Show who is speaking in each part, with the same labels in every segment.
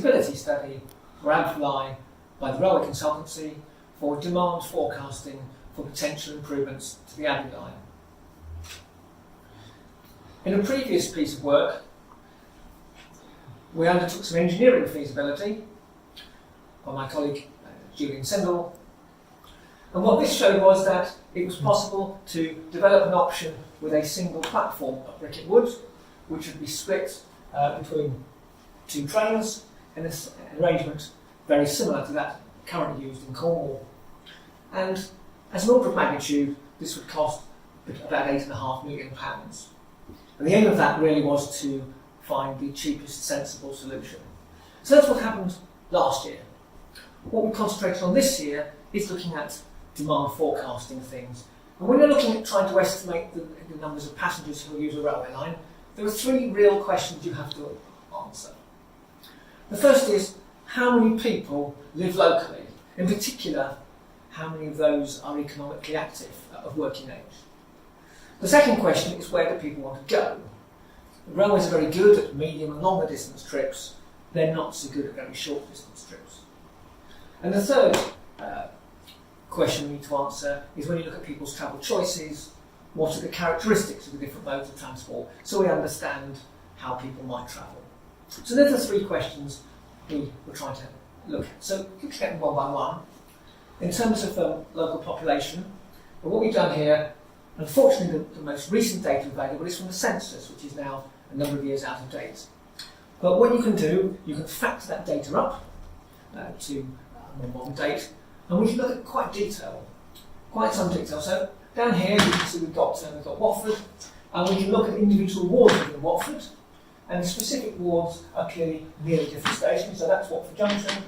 Speaker 1: feasibility study for AbFly by the railway consultancy for demand forecasting for potential improvements to the Abbey line. In a previous piece of work, we undertook some engineering feasibility by my colleague Julian Sendall, and what this showed was that it was possible to develop an option with a single platform at Bricket Wood, which would be split between two trains in an arrangement very similar to that currently used in Cornwall. And as an order of magnitude, this would cost about £8.5 million. And the aim of that really was to find the cheapest sensible solution. So that's what happened last year. What we concentrated on this year is looking at demand forecasting things. And when you're looking at trying to estimate the numbers of passengers who use a railway line, there are three real questions you have to answer. The first is, how many people live locally? In particular, how many of those are economically active, of working age? The second question is, where do people want to go? The railways are very good at medium and longer distance trips. They're not so good at very short distance trips. And the third question we need to answer is, when you look at people's travel choices, what are the characteristics of the different modes of transport, so we understand how people might travel. So those are the three questions we were trying to look at. So let's get them one by one. In terms of local population, what we've done here, unfortunately the most recent data available is from the census, which is now a number of years out of date. But what you can do, you can factor that data up to a more modern date, and we can look at quite some detail. So down here you can see we've got Watford, and we can look at individual wards within Watford, and the specific wards are clearly near a different station. So that's Watford Junction,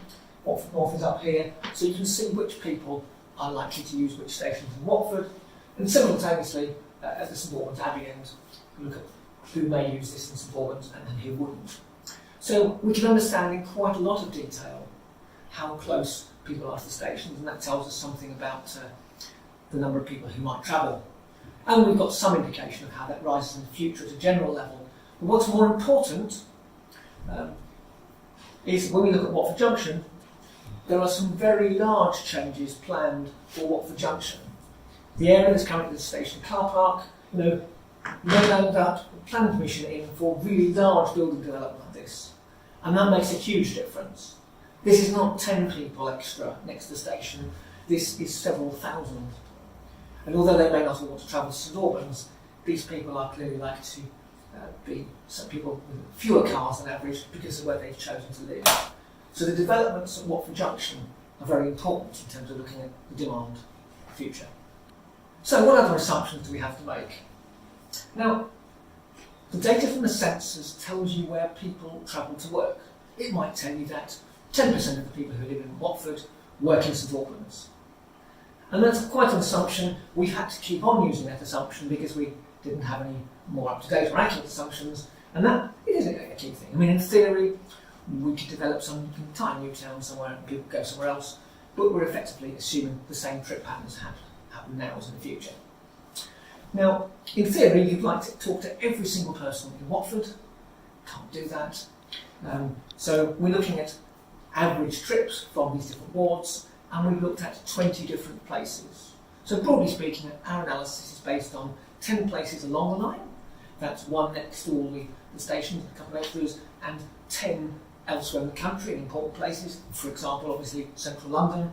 Speaker 1: Watford North is up here, so you can see which people are likely to use which stations in Watford, and simultaneously at the St Albans Abbey end, look at who may use this in St Albans and who wouldn't. So we can understand in quite a lot of detail how close people are to the stations, and that tells us something about the number of people who might travel. And we've got some indication of how that rises in the future at a general level. But what's more important is when we look at Watford Junction, there are some very large changes planned for Watford Junction. The area that's currently the station car park, no land up, planning permission in for really large building development like this. And that makes a huge difference. This is not 10 people extra next to the station, this is several thousand. And although they may not want to travel to St Albans, these people are clearly likely to be some people with fewer cars than average because of where they've chosen to live. So the developments at Watford Junction are very important in terms of looking at the demand future. So what other assumptions do we have to make? Now, the data from the census tells you where people travel to work. It might tell you that 10% of the people who live in Watford work in St Albans. And that's quite an assumption. We've had to keep on using that assumption because we didn't have any more up-to-date or accurate assumptions, and that is a key thing. I mean, in theory, we could develop some tiny new town somewhere and people go somewhere else, but we're effectively assuming the same trip patterns happen now as in the future. Now, in theory, you'd like to talk to every single person in Watford. Can't do that. So we're looking at average trips from these different wards, and we've looked at 20 different places. So broadly speaking, our analysis is based on 10 places along the line. That's one next to all the stations, a couple of extras, and 10 elsewhere in the country in important places. For example, obviously central London,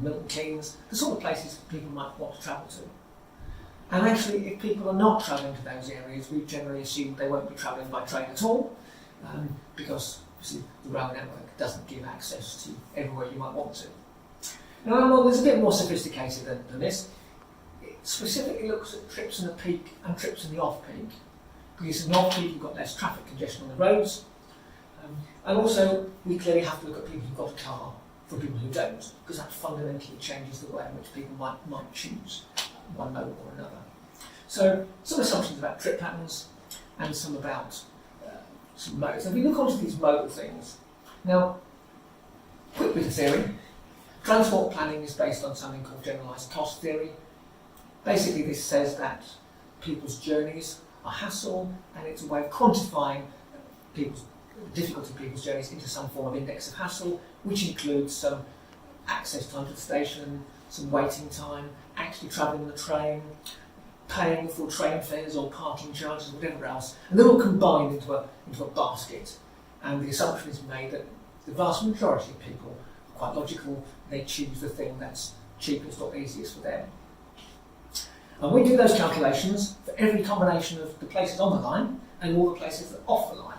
Speaker 1: Milton Keynes, the sort of places people might want to travel to. And actually, if people are not travelling to those areas, we generally assume they won't be travelling by train at all, because obviously the rail network doesn't give access to everywhere you might want to. Now, well, there's a bit more sophisticated than this. It specifically looks at trips in the peak and trips in the off-peak. Because in the off-peak, you've got less traffic congestion on the roads. And also, we clearly have to look at people who've got a car for people who don't, because that fundamentally changes the way in which people might choose one mode or another. So, some assumptions about trip patterns and some about some modes. If we look onto these modal things, now, quick bit of theory. Transport planning is based on something called generalised cost theory. Basically, this says that people's journeys are hassle, and it's a way of quantifying people's difficulty of people's journeys into some form of index of hassle, which includes some access time to the station, some waiting time, actually travelling on the train, paying for train fares or parking charges, whatever else, and they're all combined into a basket. And the assumption is made that the vast majority of people are quite logical, they choose the thing that's cheapest or easiest for them. And we do those calculations for every combination of the places on the line and all the places that are off the line.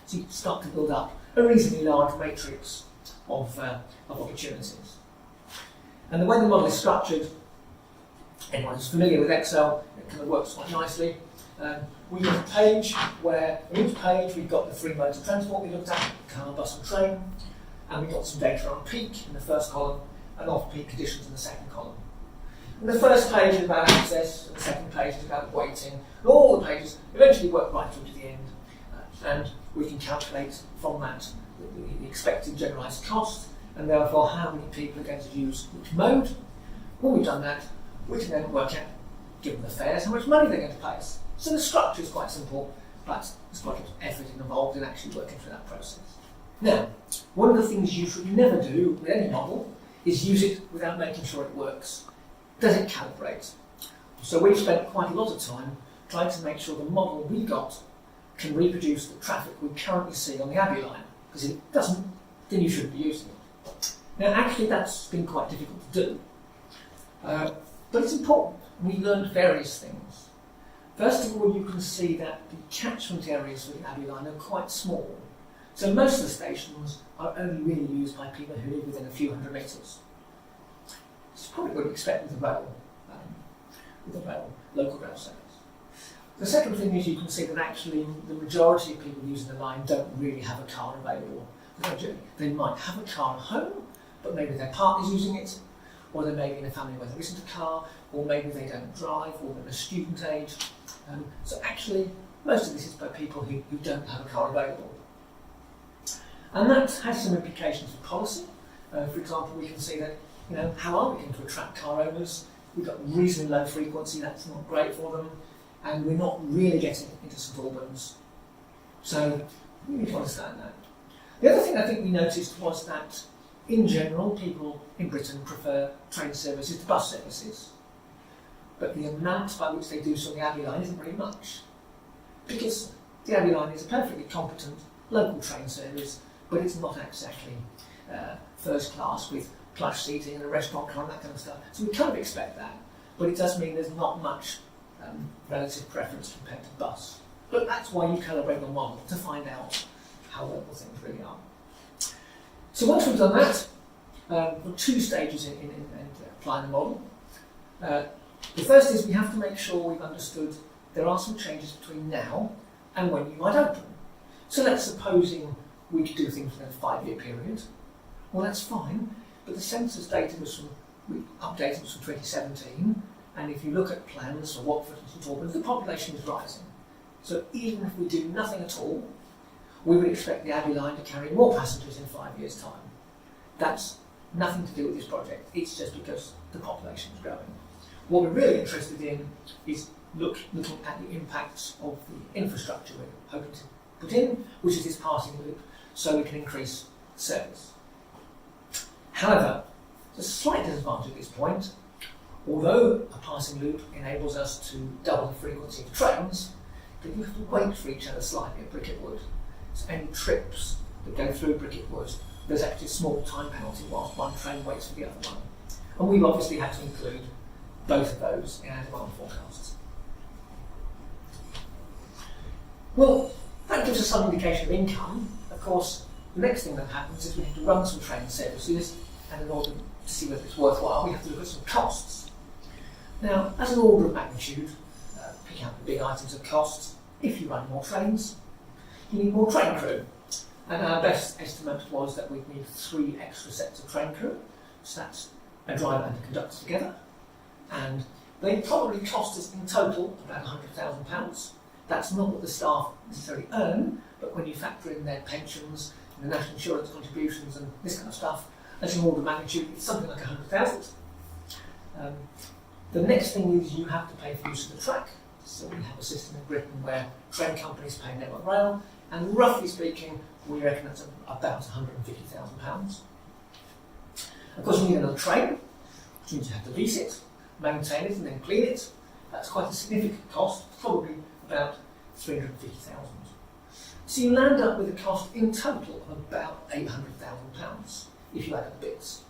Speaker 1: So you start to build up a reasonably large matrix of opportunities. And the way the model is structured, anyone who's familiar with Excel, it kind of works quite nicely. We've got a page where, in each page, we've got the three modes of transport we looked at, car, bus and train, and we've got some data on peak in the first column and off-peak conditions in the second column. And the first page is about access, and the second page is about waiting, and all the pages eventually work right through to the end, and we can calculate from that the expected generalised cost, and therefore how many people are going to use which mode. When we've done that, we can then work out, given the fares, how much money they're going to pay us. So the structure is quite simple, but there's quite a lot of effort involved in actually working through that process. Now, one of the things you should never do with any model is use it without making sure it works. Does it calibrate? So we've spent quite a lot of time trying to make sure the model we got can reproduce the traffic we currently see on the Abbey line, because if it doesn't, then you shouldn't be using it. Now, actually, that's been quite difficult to do, but it's important. We learned various things. First of all, you can see that the catchment areas for the Abbey line are quite small. So most of the stations are only really used by people who live within a few hundred metres. It's probably what you expect with a rail, local rail service. The second thing is you can see that actually the majority of people using the line don't really have a car available. They might have a car at home, but maybe their partner's using it, or they may be in a family where there isn't a car, or maybe they don't drive, or they're a student age. So actually, most of this is by people who don't have a car available. And that has some implications for policy. For example, we can see that, how are we going to attract car owners? We've got reasonably low frequency, that's not great for them, and we're not really getting into St Albans. So we need to understand that. The other thing I think we noticed was that, in general, people in Britain prefer train services to bus services. But the amount by which they do so on the Abbey line isn't very much. Because the Abbey line is a perfectly competent local train service, but it's not exactly first class with plush seating and a restaurant car and that kind of stuff. So we kind of expect that, but it does mean there's not much relative preference compared to bus. But that's why you calibrate your model, to find out how local things really are. So once we've done that, there are two stages in applying the model. The first is we have to make sure we've understood there are some changes between now and when you might open. So let's supposing we could do things within a 5-year period. Well, that's fine, but the census data we updated was from 2017, and if you look at plans for Watford and St Albans, the population is rising. So even if we do nothing at all, we would expect the Abbey line to carry more passengers in 5 years' time. That's nothing to do with this project, it's just because the population is growing. What we're really interested in is looking at the impacts of the infrastructure we're hoping to put in, which is this passing loop, so we can increase service. However, there's a slight disadvantage at this point. Although a passing loop enables us to double the frequency of trains, then you have to wait for each other slightly at Bricket Wood. So any trips that go through Bricket Wood, there's actually a small time penalty whilst one train waits for the other one. And we've obviously had to include both of those in our demand forecasts. Well, that gives us some indication of income. Of course, the next thing that happens is we have to run some train services, and in order to see whether it's worthwhile, we have to look at some costs. Now, as an order of magnitude, pick out the big items of costs. If you run more trains, you need more train crew. And our best estimate was that we'd need 3 extra sets of train crew. So that's a driver and a conductor together. And they probably cost us in total about £100,000. That's not what the staff necessarily earn, but when you factor in their pensions and the national insurance contributions and this kind of stuff, as an order of magnitude, it's something like 100,000. The next thing is you have to pay for use of the track. So we have a system in Britain where train companies pay Network Rail and roughly speaking, we reckon it's about £150,000. Of course, you need another train, which means you have to lease it, maintain it, and then clean it. That's quite a significant cost, probably about £350,000. So you land up with a cost in total of about £800,000 if you add up bits.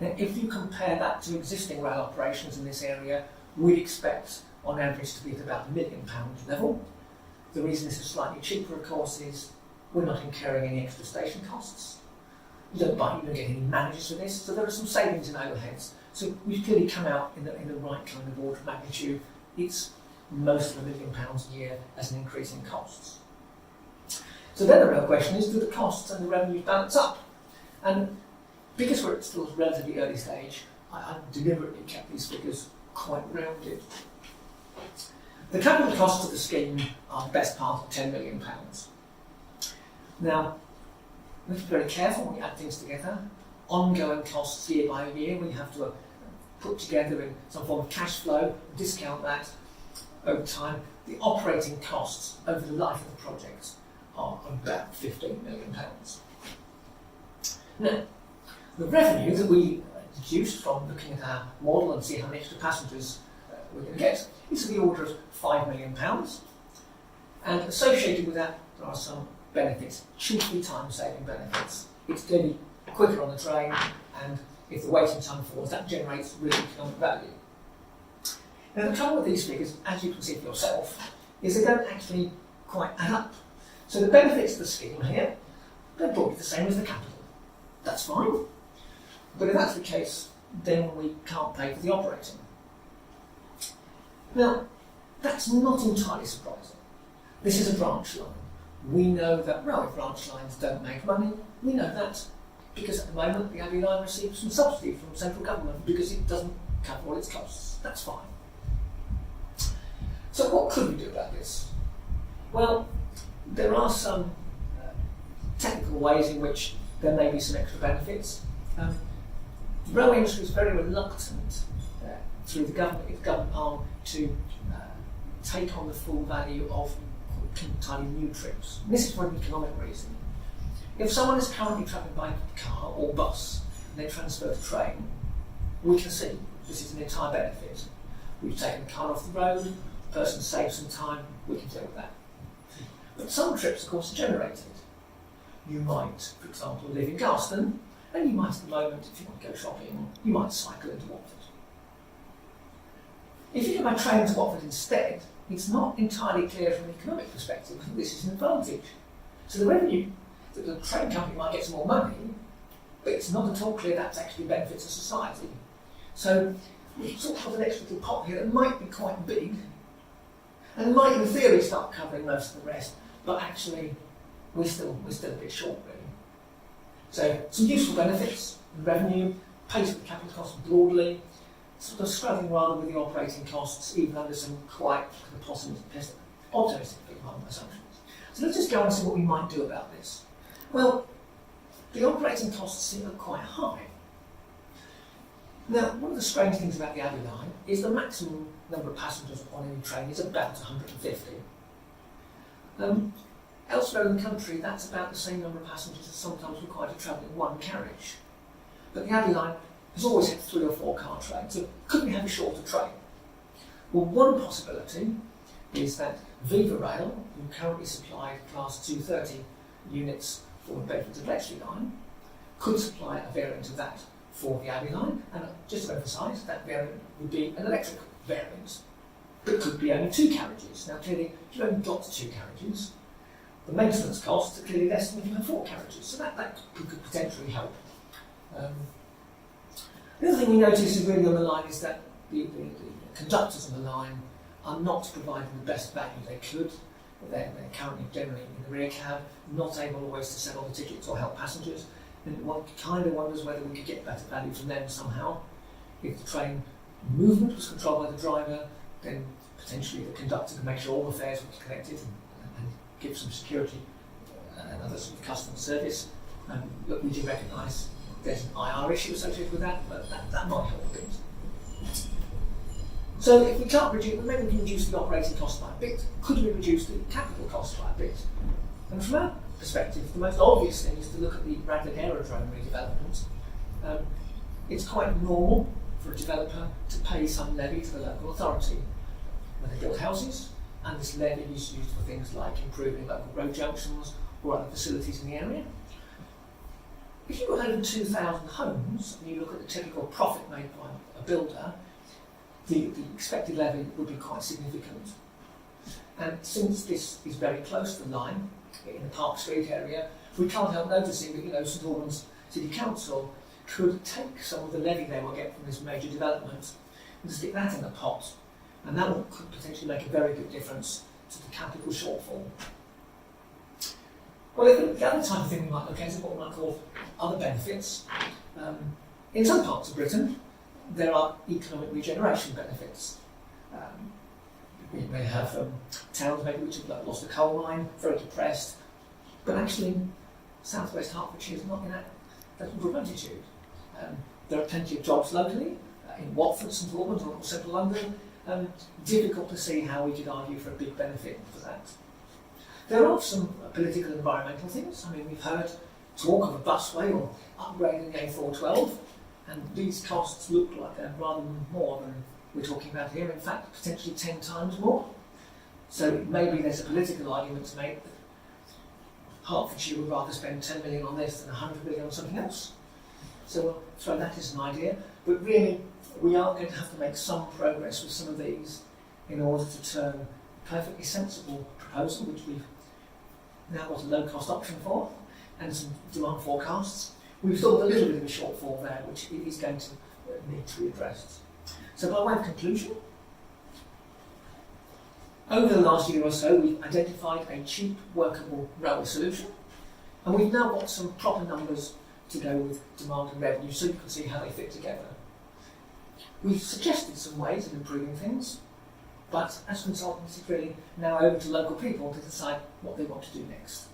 Speaker 1: Now, if you compare that to existing rail operations in this area, we'd expect on average to be at about £1 million level. The reason this is slightly cheaper, of course, is we're not incurring any extra station costs. You don't get any managers for this, so there are some savings in overheads. So we've clearly come out in the right kind of order of magnitude. It's most of £1 million a year as an increase in costs. So then the real question is, do the costs and the revenues balance up? And because we're still at a relatively early stage, I deliberately kept these figures quite rounded. The capital costs of the scheme are the best part of £10 million. Now, we have to be very careful when we add things together. Ongoing costs year by year, we have to put together in some form of cash flow, discount that over time. The operating costs over the life of the project are about £15 million. Now, the revenue that we deduced from looking at our model and see how many extra passengers we're going to get is of the order of £5 million. And associated with that, there are some benefits, chiefly time-saving benefits. It's clearly quicker on the train, and if the waiting time falls, that generates real economic value. Now, the trouble with these figures, as you can see for yourself, is they don't actually quite add up. So the benefits of the scheme here, they're broadly the same as the capital. That's fine. But if that's the case, then we can't pay for the operating. Now, that's not entirely surprising. This is a branch line. We know that railway branch lines don't make money. We know that because at the moment the Abbey line receives some subsidy from central government because it doesn't cover all its costs. That's fine. So what could we do about this? Well, there are some technical ways in which there may be some extra benefits. The railway industry is very reluctant through the government arm to take on the full value of entirely new trips. And this is for an economic reason. If someone is currently travelling by car or bus and they transfer to train, we can see this is an entire benefit. We've taken the car off the road, the person saves some time, we can deal with that. But some trips, of course, are generated. You might, for example, live in Garston, and you might at the moment, if you want to go shopping, you might cycle into Watford. If you go by train to Watford instead, it's not entirely clear from an economic perspective that this is an advantage. So the revenue, the train company might get some more money, but it's not at all clear that's actually benefits of society. So we've sort of got an extra little pot here that might be quite big, and might in theory start covering most of the rest, but actually we're still a bit short really. So some useful benefits, revenue, pays for the capital costs broadly, sort of struggling rather with the operating costs, even under some quite optimistic assumptions. So let's just go and see what we might do about this. Well, the operating costs seem quite high. Now, one of the strange things about the Abbey line is the maximum number of passengers on any train is about 150. Elsewhere in the country, that's about the same number of passengers as sometimes required to travel in one carriage. But the Abbey line has always had 3 or 4 car trains, so could we have a shorter train? Well, one possibility is that Viva Rail, who currently supply Class 230 units for the Bedford to Bletchley line, could supply a variant of that for the Abbey line, and just to emphasise, that variant would be an electric variant, but could be only 2 carriages. Now clearly, if you've only got 2 carriages, the maintenance costs are clearly less than if you have 4 carriages, so that could potentially help. The other thing we notice is really on the line is that the conductors on the line are not providing the best value they could. They're currently generally in the rear cab, not able always to sell all the tickets or help passengers. And one kind of wonders whether we could get better value from them somehow. If the train movement was controlled by the driver, then potentially the conductor could make sure all the fares were collected and give some security and other sort of customer service. But we do recognise there's an IR issue associated with that, but that might help a bit. So if we can't reduce, maybe we can reduce the operating cost by a bit. Could we reduce the capital cost by a bit? And from our perspective, the most obvious thing is to look at the Radley Aerodrome redevelopment. It's quite normal for a developer to pay some levy to the local authority when they build houses, and this levy is used for things like improving local road junctions or other facilities in the area. If you've got over 2,000 homes and you look at the typical profit made by a builder, the expected levy would be quite significant. And since this is very close to the line in the Park Street area, we can't help noticing that St Albans City Council could take some of the levy they will get from this major development and stick that in the pot, and that could potentially make a very good difference to the capital shortfall. Well, the other type of thing we might look at is what we might call other benefits. In some parts of Britain, there are economic regeneration benefits. We may have towns maybe which have lost a coal mine, very depressed, but actually in southwest Hertfordshire is not in that sort of altitude. There are plenty of jobs locally, in Watford, St Albans, or central London. Difficult to see how we could argue for a big benefit for that. There are some political and environmental things. I mean, we've heard talk of a busway or upgrading the A412, and these costs look like they're rather more than we're talking about here. In fact, potentially 10 times more. So maybe there's a political argument to make that Hertfordshire would rather spend 10 million on this than 100 million on something else. So we'll throw that as an idea. But really, we are going to have to make some progress with some of these in order to turn a perfectly sensible proposal, which we've now got a low-cost option for, and some demand forecasts. We've still got a little bit of a shortfall there, which is going to need to be addressed. So by way of conclusion, over the last year or so, we've identified a cheap, workable railway solution, and we've now got some proper numbers to go with demand and revenue, so you can see how they fit together. We've suggested some ways of improving things, but as consultants, it's really now over to local people to decide what they want to do next.